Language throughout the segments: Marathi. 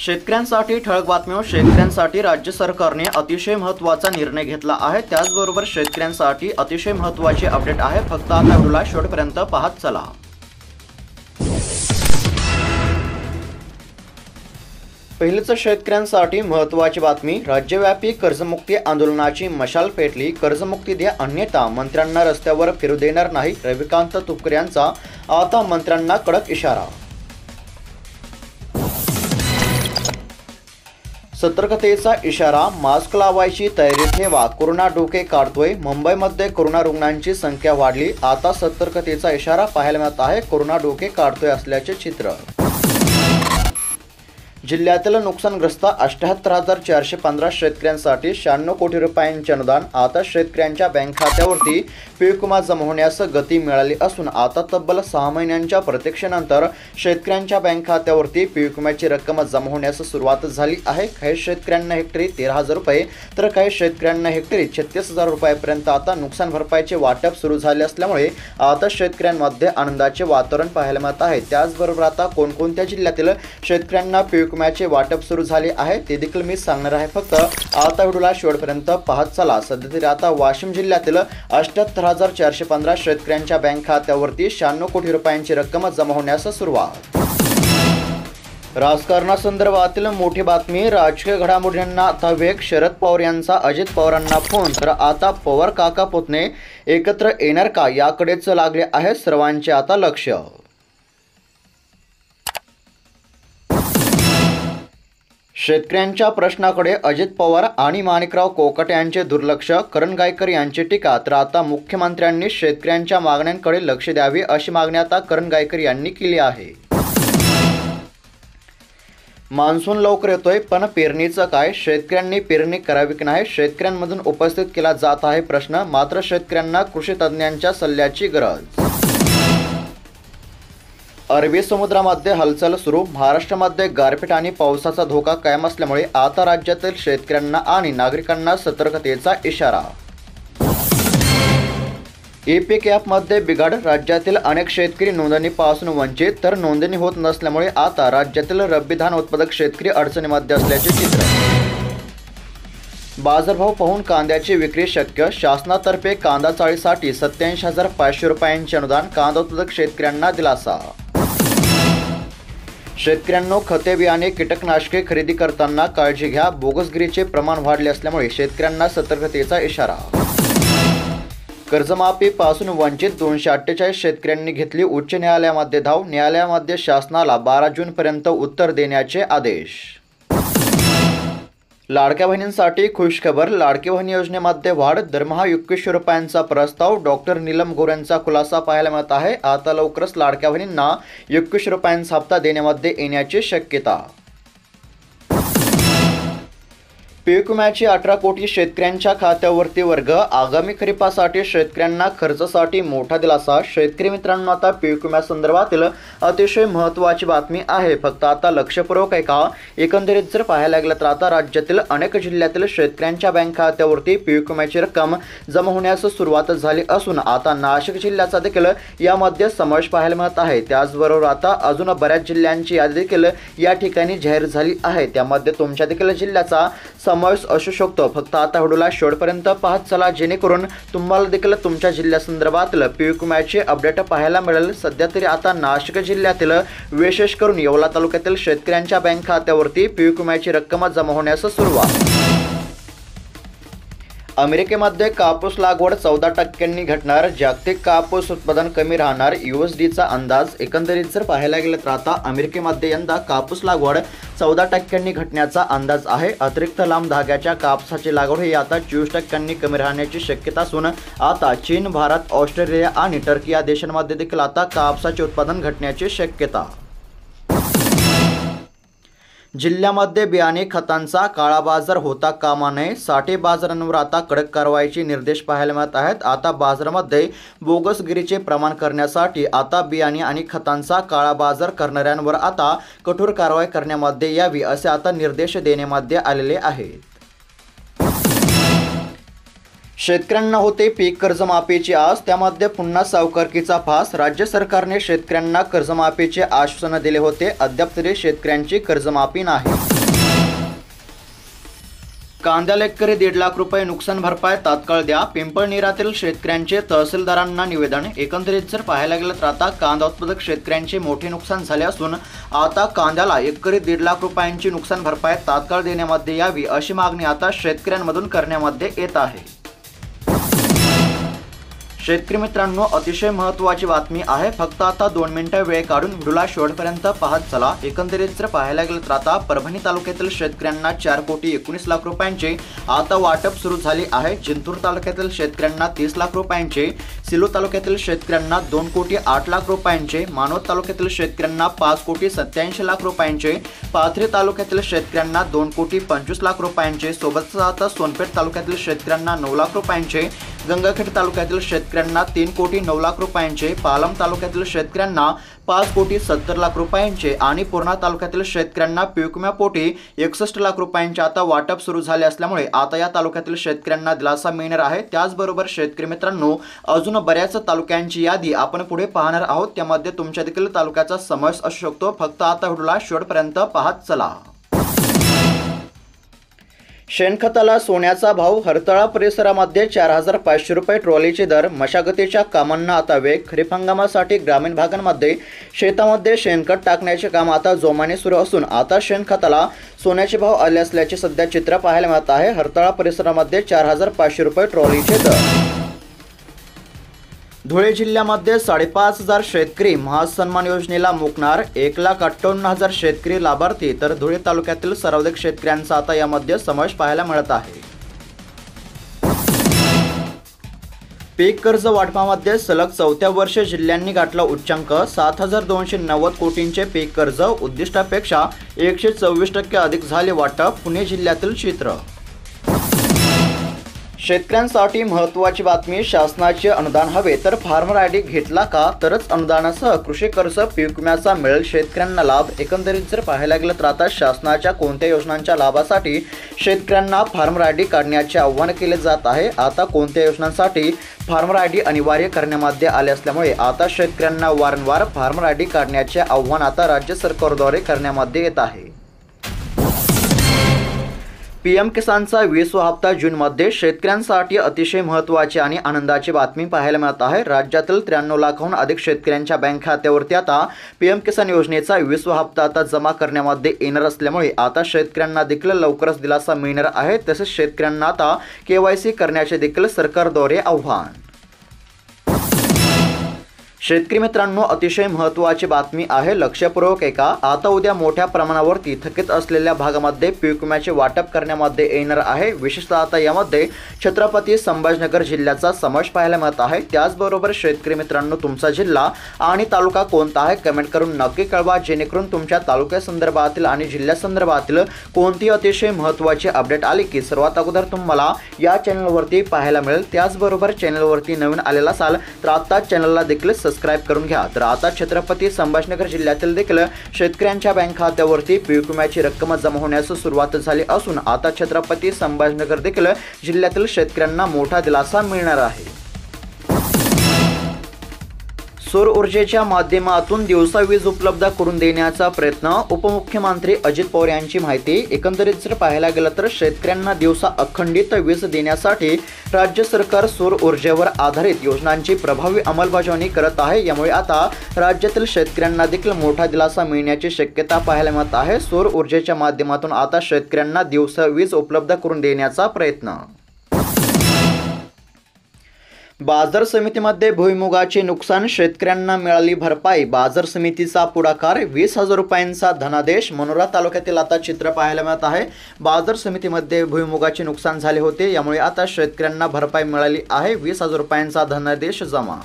शेतकऱ्यांसाठी ठळक बातम्या। शेतकऱ्यांसाठी राज्य सरकारने अतिशय महत्त्वाचा निर्णय घेतला आहे। त्याचबरोबर शेतकऱ्यांसाठी अतिशय महत्त्वाचे अपडेट आहे। फक्त आता व्हिडिओला शेवटपर्यंत पाहत चला। पहिलेच शेतकऱ्यांसाठी महत्त्वाची बातमी। राज्यव्यापी कर्जमुक्ती आंदोलनाची मशाल पेटली। कर्जमुक्ती द्या अन्यथा मंत्र्यांना रस्त्यावर फिरू देणार नाही। रविकांत तुपकर यांचा आता मंत्र्यांना कडक इशारा। सतर्कतेचा इशारा, मास्क लावायची तयारी ठेवा, कोरोना डोके काढतोय। मुंबईमध्ये कोरोना रुग्णांची संख्या वाढली। आता सतर्कतेचा इशारा पाहायला मिळत आहे। कोरोना डोके काढतोय असल्याचे चित्र। जिल्ह्यातील नुकसानग्रस्त 78,415 शेतकऱ्यांसाठी 96 कोटी रुपयांचे अनुदान। आता शेतकऱ्यांच्या बँक खात्यावरती पीक विमा जमा होण्यास गती मिळाली असून आता तब्बल 6 महिन्यांच्या प्रतीक्षेनंतर शेतकऱ्यांच्या बँक खात्यावरती पीक विम्याची रक्कम जमा होण्यास सुरुवात झाली आहे। काही शेतकऱ्यांना हेक्टरी 13,000 रुपये तर काही शेतकऱ्यांना हेक्टरी 36,000 रुपयांपर्यंत आता नुकसान भरपाईचे वाटप सुरू झाले असल्यामुळे आता शेतकऱ्यांमध्ये आनंदाचे वातावरण पाहायला मिळत आहे। त्याचबरोबर आता कोणकोणत्या जिल्ह्यातील शेतकऱ्यांना पीक विम्याचे वाटप सुरू झाले आहे ते देखील मी सांगणार आहे। फक्त आता व्हिडिओला शेवटपर्यंत पाहत चला। सध्या तरी आता वाशिम जिल्ह्यातील 78,415 शेतकऱ्यांच्या बँक खात्यावरती 96 कोटी रुपयांची रक्कम जमा होण्यास सुरुवात। राजकारणासंदर्भातील मोठी बातमी। राजकीय घडामोडींना आता वेग। शरद पवार यांचा अजित पवारांना फोन। तर आता पवार काका पुतणे एकत्र येणार का याकडेच लागले आहे सर्वांचे आता लक्ष। शेतकऱ्यांच्या प्रश्नाकडे अजित पवार आणि माणिकराव कोकाटे यांचे दुर्लक्ष। करण गायकर यांची टीका। तर आता मुख्यमंत्र्यांनी शेतकऱ्यांच्या मागण्यांकडे लक्ष द्यावे अशी मागणी आता करण गायकर यांनी केली आहे। मान्सून लवकर येतोय पण पेरणीचं काय? शेतकऱ्यांनी पेरणी करावी की नाही शेतकऱ्यांमधून उपस्थित केला जात आहे प्रश्न। मात्र शेतकऱ्यांना कृषी तज्ज्ञांच्या सल्ल्याची गरज। अरबी समुद्रामध्ये हालचाल सुरू। महाराष्ट्रामध्ये गारपीट आणि पावसाचा धोका कायम असल्यामुळे आता राज्यातील शेतकऱ्यांना आणि नागरिकांना सतर्कतेचा इशारा। ई-पीक ॲपमध्ये बिघाड। राज्यातील अनेक शेतकरी नोंदणीपासून वंचित। तर नोंदणी होत नसल्यामुळे आता राज्यातील रब्बी धान उत्पादक शेतकरी अडचणीमध्ये असल्याचे चित्र। बाजारभाव पाहून कांद्याची विक्री शक्य। शासनातर्फे कांदा चाळीसाठी 87,500 रुपयांचे अनुदान। कांदा उत्पादक शेतकऱ्यांना दिलासा। शेतकऱ्यांनो, खते बियाणे कीटकनाशके खरेदी करताना काळजी घ्या। बोगसगिरीचे प्रमाण वाढले असल्यामुळे शेतकऱ्यांना सतर्कतेचा इशारा। कर्जमाफीपासून वंचित 248 शेतकऱ्यांनी घेतली उच्च न्यायालयामध्ये धाव। न्यायालयामध्ये शासनाला 12 जूनपर्यंत उत्तर देण्याचे आदेश। लाडक्या बहिणींसाठी खुशखबर। लाडकी बहीण योजनेमध्ये वाढ। दरमहा 2100 रुपयांचा प्रस्ताव। डॉक्टर नीलम गोऱ्यांचा खुलासा पाहायला मिळत आहे। आता लवकरच लाडक्या बहिणींना 2100 रुपयांचा हप्ता देण्यामध्ये येण्याची शक्यता। पीक विम्याची 18 कोटी शेतकऱ्यांच्या खात्यावरती वर्ग। आगामी खरीपासाठी शेतकऱ्यांना खर्चासाठी मोठा दिलासा। शेतकरी मित्रांनो, आता पीक विम्यासंदर्भातील अतिशय महत्त्वाची बातमी आहे। फक्त आता लक्षपूर्वक आहे का? एकंदरीत जर पाहायला गेलं तर आता राज्यातील अनेक जिल्ह्यातील शेतकऱ्यांच्या बँक खात्यावरती पीक विम्याची रक्कम जमा होण्यास सुरुवात झाली असून आता नाशिक जिल्ह्याचा देखील यामध्ये समावेश पाहायला मिळत आहे। त्याचबरोबर आता अजून बऱ्याच जिल्ह्यांची यादी देखील या ठिकाणी जाहीर झाली आहे। त्यामध्ये तुमच्या देखील जिल्ह्याचा समावेश असू शकतो। फक्त आता व्हिडिओला शेवटपर्यंत पाहत चला जेणेकरून तुम्हाला देखील तुमच्या जिल्ह्यासंदर्भातील पीक विम्याचे अपडेट पाहायला मिळेल। सध्या तरी आता नाशिक जिल्ह्यातील विशेष करून येवला तालुक्यातील शेतकऱ्यांच्या बँक खात्यावरती पीक विम्याची रक्कम जमा होण्यास सुरुवात। अमेरिकेमध्ये कापूस लागवड 14% घटणार। जागतिक कापूस उत्पादन कमी राहणार USDचा अंदाज। एकंदरीत जर पाहायला गेलं तर आता अमेरिकेमध्ये यंदा कापूस लागवड 14% घटण्याचा अंदाज आहे। अतिरिक्त लांब धाग्याच्या कापसाची लागवड ही आता 24% कमी राहण्याची शक्यता असून आता चीन, भारत, ऑस्ट्रेलिया आणि टर्की या देशांमध्ये देखील आता कापसाचे उत्पादन घटण्याची शक्यता। जिल्ह्यामध्ये बियाणे खतांचा काळा बाजार होता कामा नये। साठे बाजारांवर आता कडक कारवाईचे निर्देश पाहायला मिळत आहेत। आता बाजारामध्ये बोगसगिरीचे प्रमाण करण्यासाठी आता बियाणे आणि खतांचा काळा बाजार करणाऱ्यांवर आता कठोर कारवाई करण्यामध्ये यावी असे आता निर्देश देण्यामध्ये आलेले आहेत। शेतकऱ्यांना होते पीक कर्जमाफीची आस, त्यामध्ये पुन्हा सावकारकीचा फास। राज्य सरकारने शेतकऱ्यांना कर्जमाफीचे आश्वासन दिले होते, अद्याप तरी शेतकऱ्यांची कर्जमाफी नाही। कांद्याला एकरी 1.5 लाख रुपये नुकसान भरपाई तात्काळ द्या. पिंपळनेरातील शेतकऱ्यांचे तहसीलदारांना निवेदन. एकंदरीत जर पाहायला गेलं तर आता कांदा उत्पादक शेतकऱ्यांचे मोठे नुकसान झाले असून आता कांद्याला एकरी 1.5 लाख रुपयांची नुकसान भरपाई तात्काळ देण्यामध्ये यावी अशी मागणी आता शेतकऱ्यांमधून करण्यामध्ये येत आहे. शेतकरी मित्रांनो, अतिशय महत्त्वाची बातमी आहे. फक्त आता 2 मिनिटं वेळ काढून व्हिडिओला शेवटपर्यंत पाहत चला. एकंदरीत जर पाहायला गेलं तर आता परभणी तालुक्यातील शेतकऱ्यांना 4,19,00,000 रुपयांचे आता वाटप सुरू झाले आहे. जिंतूर तालुक्यातील शेतकऱ्यांना 30 लाख रुपयांचे, सिल्लोड तालुक्यातील शेतकऱ्यांना 2,08,00,000 रुपयांचे, मानवत तालुक्यातील शेतकऱ्यांना 5,87,00,000 रुपयांचे, पाथरी तालुक्यातील शेतकऱ्यांना 2,25,00,000 रुपयांचे, सोबतच आता सोनपेठ तालुक्यातील शेतकऱ्यांना 9 लाख रुपयांचे, गंगाखेड तालुक्यातील शेतकऱ्यांना 3,09,00,000 रुपयांचे, पालम तालुक्यातील शेतकऱ्यांना 5,70,00,000 रुपयांचे आणि पूर्णा तालुक्यातील शेतकऱ्यांना पीक विम्यापोटी 61 लाख रुपयांचे आता वाटप सुरू झाले असल्यामुळे आता या तालुक्यातील शेतकऱ्यांना दिलासा मिळणार आहे. त्याचबरोबर शेतकरी मित्रांनो, अजून बऱ्याच तालुक्यांची यादी आपण पुढे पाहणार आहोत. त्यामध्ये तुमच्या देखील तालुक्याचा समावेश असू शकतो. फक्त आता व्हिडिओला शेवटपर्यंत पाहत चला. शेणखताला सोन्याचा भाव. हरतळा परिसरामध्ये 4,500 रुपये ट्रॉलीचे दर. मशागतीच्या कामांना आता वेग. खरीप हंगामासाठी ग्रामीण भागांमध्ये शेतामध्ये शेणखत टाकण्याचे काम आता जोमाने सुरू असून आता शेणखताला सोन्याचे भाव आले असल्याचे सध्या चित्र पाहायला मिळत आहे. हरतळा परिसरामध्ये 4,500 रुपये ट्रॉलीचे दर. धुळे जिल्ह्यामध्ये 5,500 शेतकरी महासन्मान योजनेला मुकणार. 1,58,000 शेतकरी लाभार्थी. तर धुळे तालुक्यातील सर्वाधिक शेतकऱ्यांचा आता यामध्ये समावेश पाहायला मिळत आहे. पीक कर्ज वाटपामध्ये सलग 4थ्या वर्षी जिल्ह्यांनी गाठला उच्चांक. 7,290 कोटींचे पीक कर्ज. उद्दिष्टापेक्षा 124% अधिक झाले वाटप. पुणे जिल्ह्यातील चित्र. शेतकऱ्यांसाठी महत्त्वाची बातमी. शासनाचे अनुदान हवे तर फार्मर आयडी घेतला का तरच अनुदानासह कृषी कर्ज पीक विम्याचा मिळेल शेतकऱ्यांना लाभ. एकंदरीत जर पाहायला गेलं तर आता शासनाच्या कोणत्या योजनांच्या लाभासाठी शेतकऱ्यांना फार्मर आयडी काढण्याचे आव्हान केले जात आहे. आता कोणत्या योजनांसाठी फार्मर आयडी अनिवार्य करण्यामध्ये आले असल्यामुळे आता शेतकऱ्यांना वारंवार फार्मर आयडी काढण्याचे आव्हान आता राज्य सरकारद्वारे करण्यामध्ये येत आहे. पीएम किसानचा 20वा हप्ता जूनमध्ये. शेतकऱ्यांसाठी अतिशय महत्त्वाची आणि आनंदाची बातमी पाहायला मिळत आहे. राज्यातील 93 लाखाहून अधिक शेतकऱ्यांच्या बँक खात्यावरती आता पीएम किसान योजनेचा 20वा हप्ता आता जमा करण्यामध्ये येणार असल्यामुळे आता शेतकऱ्यांना देखील लवकरच दिलासा मिळणार आहे. तसेच शेतकऱ्यांना आता KYC करण्याचे देखील सरकारद्वारे आव्हान. शेतकरी मित्रांनो, अतिशय महत्त्वाची बातमी आहे. लक्षपूर्वक ऐका. आता उद्या मोठ्या प्रमाणावरती थकीत असलेल्या भागामध्ये पीक विम्याचे वाटप करण्यामध्ये येणार आहे. विशेषतः आता यामध्ये छत्रपती संभाजीनगर जिल्ह्याचा समावेश पाहायला मिळत आहे. त्याचबरोबर शेतकरी मित्रांनो, तुमचा जिल्हा आणि तालुका कोणता आहे कमेंट करून नक्की कळवा, जेणेकरून तुमच्या तालुक्यासंदर्भातील आणि जिल्ह्यासंदर्भातील कोणती अतिशय महत्त्वाची अपडेट आली की सर्वात अगोदर तुम्हाला या चॅनलवरती पाहायला मिळेल. त्याचबरोबर चॅनलवरती नवीन आलेला असाल तर आता चॅनलला देखील सबस्क्राइब करून घ्या. तर आता छत्रपती संभाजीनगर जिल्ह्यातील देखील शेतकऱ्यांच्या बँक खात्यावरती पीक विम्याची रक्कम जमा होण्यास सुरुवात झाली असून आता छत्रपती संभाजीनगर देखील जिल्ह्यातील शेतकऱ्यांना मोठा दिलासा मिळणार आहे. सौर ऊर्जेच्या माध्यमातून दिवसा वीज उपलब्ध करून देण्याचा प्रयत्न. उपमुख्यमंत्री अजित पवार यांची माहिती. एकंदरीत जर पाहायला गेलं तर शेतकऱ्यांना दिवसा अखंडित वीज देण्यासाठी राज्य सरकार सौर ऊर्जेवर आधारित योजनांची प्रभावी अंमलबजावणी करत आहे. यामुळे आता राज्यातील शेतकऱ्यांना देखील मोठा दिलासा मिळण्याची शक्यता पाहायला मिळत आहे. सौर ऊर्जेच्या माध्यमातून आता शेतकऱ्यांना दिवसा वीज उपलब्ध करून देण्याचा प्रयत्न. बाजार समितीमध्ये भुईमुगाचे नुकसान. शेतकऱ्यांना मिळाली भरपाई. बाजार समितीचा पुढाकार. 20,000 रुपयांचा धनादेश. मनोरा तालुक्यातील आता चित्र पाहायला मिळत आहे. बाजार समितीमध्ये भुईमुगाचे नुकसान झाले होते. यामुळे आता शेतकऱ्यांना भरपाई मिळाली आहे. 20,000 रुपयांचा धनादेश जमा.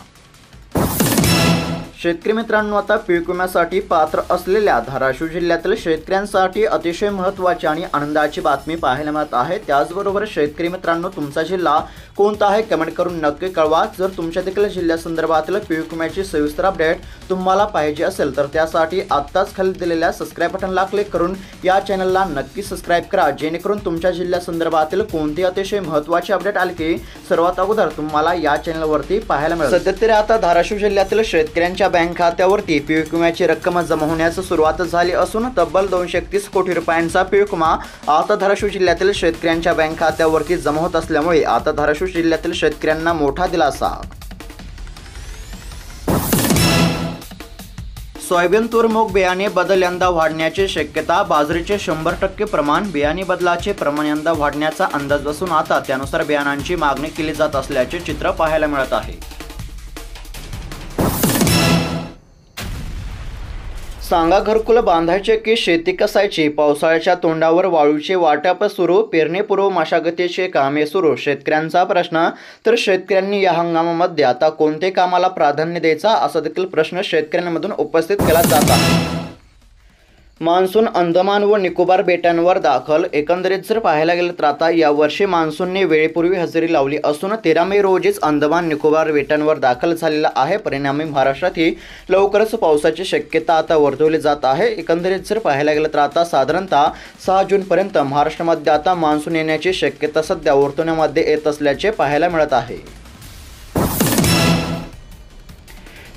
शेतकरी मित्रांनो, आता पीक विम्यासाठी पात्र असलेल्या धाराशिव जिल्ह्यातील शेतकऱ्यांसाठी अतिशय महत्त्वाची आणि आनंदाची बातमी पाहायला मिळत आहे. त्याचबरोबर शेतकरी मित्रांनो, तुमचा जिल्हा कोणता आहे कमेंट करून नक्की कळवा. जर तुमच्या देखील जिल्ह्यासंदर्भातील पीक विम्याची सविस्तर अपडेट तुम्हाला पाहिजे असेल तर त्यासाठी आत्ताच खाली दिलेल्या सबस्क्राईब बटनला क्लिक करून या चॅनलला नक्की सबस्क्राईब करा, जेणेकरून तुमच्या जिल्ह्यासंदर्भातील कोणती अतिशय महत्त्वाची अपडेट आली की सर्वात अगोदर तुम्हाला या चॅनलवरती पाहायला मिळेल. सध्या तरी आता धाराशिव जिल्ह्यातील शेतकऱ्यांच्या शेतकऱ्यांच्या बँक खात्यावरती पीक विम्याची रक्कम जमा होण्यास सुरुवात झाली असून तब्बल 231 कोटी रुपयांचा पीक विमा आता धाराशिव जिल्ह्यातील शेतकऱ्यांच्या बँक खात्यावरती जमा होत असल्यामुळे आता धाराशिव जिल्ह्यातील शेतकऱ्यांना मोठा दिलासा। सोयाबीन, तूर, मूग बियाणे बदल यंदा वाढण्याची शक्यता। बाजरीचे 100% प्रमाण बियाणे बदलाचे प्रमाण यंदा वाढण्याचा अंदाज असून आता त्यानुसार बियाणांची मागणी केली जात असल्याचे चित्र पाहायला मिळत आहे। सांगा घरकुल बांधायचे की शेती कसायची? पावसाळ्याच्या तोंडावर वाळूचे वाटप सुरू, पेरणीपूर्व मशागतीचे कामे सुरू। शेतकऱ्यांचा प्रश्न, तर शेतकऱ्यांनी या हंगामामध्ये आता कोणते कामाला प्राधान्य द्यायचा असा देखील प्रश्न शेतकऱ्यांमधून उपस्थित केला जात आहे। मान्सून अंदमान व निकोबार बेटांवर दाखल। एकंदरीत जर पाहायला गेलं तर आता यावर्षी मान्सूनने वेळेपूर्वी हजेरी लावली असून 13 मे रोजीच अंदमान निकोबार बेटांवर दाखल झालेला आहे। परिणामी महाराष्ट्रातही लवकरच पावसाची शक्यता आता वर्तवली जात आहे। एकंदरीत जर पाहायला गेलं तर आता साधारणतः 6 जूनपर्यंत महाराष्ट्रामध्ये आता मान्सून येण्याची शक्यता सध्या वर्तवण्यामध्ये येत असल्याचे पाहायला मिळत आहे।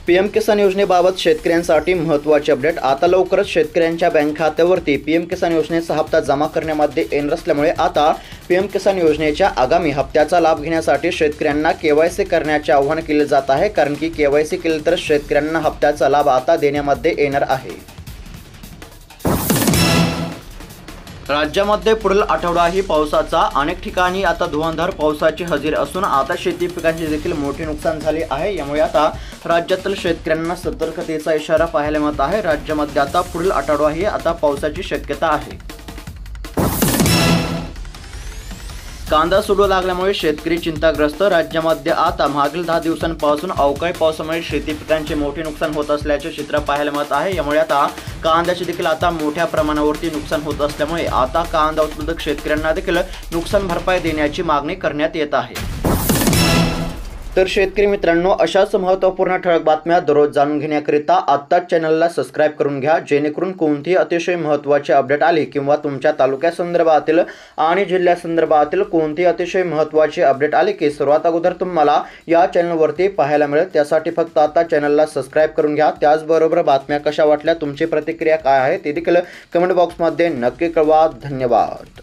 पीएम किसान योजनेबाबत शेतकऱ्यांसाठी महत्त्वाचे अपडेट। आता लवकरच शेतकऱ्यांच्या बँक खात्यावरती पीएम किसान योजनेचा हप्ता जमा करण्यामध्ये येणार असल्यामुळे आता पीएम किसान योजनेच्या आगामी हप्त्याचा लाभ घेण्यासाठी शेतकऱ्यांना केवायसी करण्याचे आवाहन केले जात आहे। कारण की केवायसी केले तर शेतकऱ्यांना हप्त्याचा लाभ आता देण्यामध्ये येणार आहे। राज्यामध्ये पुढील आठवडाही पावसाचा। अनेक ठिकाणी आता धुवांधार पावसाची हजेरी असून आता शेती पिकांचे देखील मोठे नुकसान झाले आहे। यामुळे आता राज्यातील शेतकऱ्यांना सतर्कतेचा इशारा पाहायला मिळत आहे। राज्यामध्ये आता पुढील आठवडाही आता पावसाची शक्यता आहे। कांदा सुरू लागल्यामुळे शेतकरी चिंताग्रस्त। राज्यामध्ये आता मागील 10 दिवसांपासून अवकाळी पावसामुळे शेती पिकांचे मोठे नुकसान होत असल्याचे चित्र पाहायला मिळत आहे। यामुळे आता कांद्याचे देखील आता मोठ्या प्रमाणावरती नुकसान होत असल्यामुळे आता कांदा उत्पादक शेतकऱ्यांना देखील नुकसान भरपाई देण्याची मागणी करण्यात येत आहे। तर शेतकरी मित्रांनो, अशाच महत्त्वपूर्ण ठळक बातम्या दररोज जाणून घेण्याकरिता आत्ताच चॅनलला सबस्क्राईब करून घ्या, जेणेकरून कोणतीही अतिशय महत्त्वाची अपडेट आली किंवा तुमच्या तालुक्यासंदर्भातील आणि जिल्ह्यासंदर्भातील कोणतीही अतिशय महत्त्वाची अपडेट आली की सर्वात अगोदर तुम्हाला या चॅनलवरती पाहायला मिळेल। त्यासाठी फक्त आता चॅनलला सबस्क्राईब करून घ्या। त्याचबरोबर बातम्या कशा वाटल्या, तुमची प्रतिक्रिया काय आहे ते देखील कमेंट बॉक्समध्ये नक्की कळवा। धन्यवाद।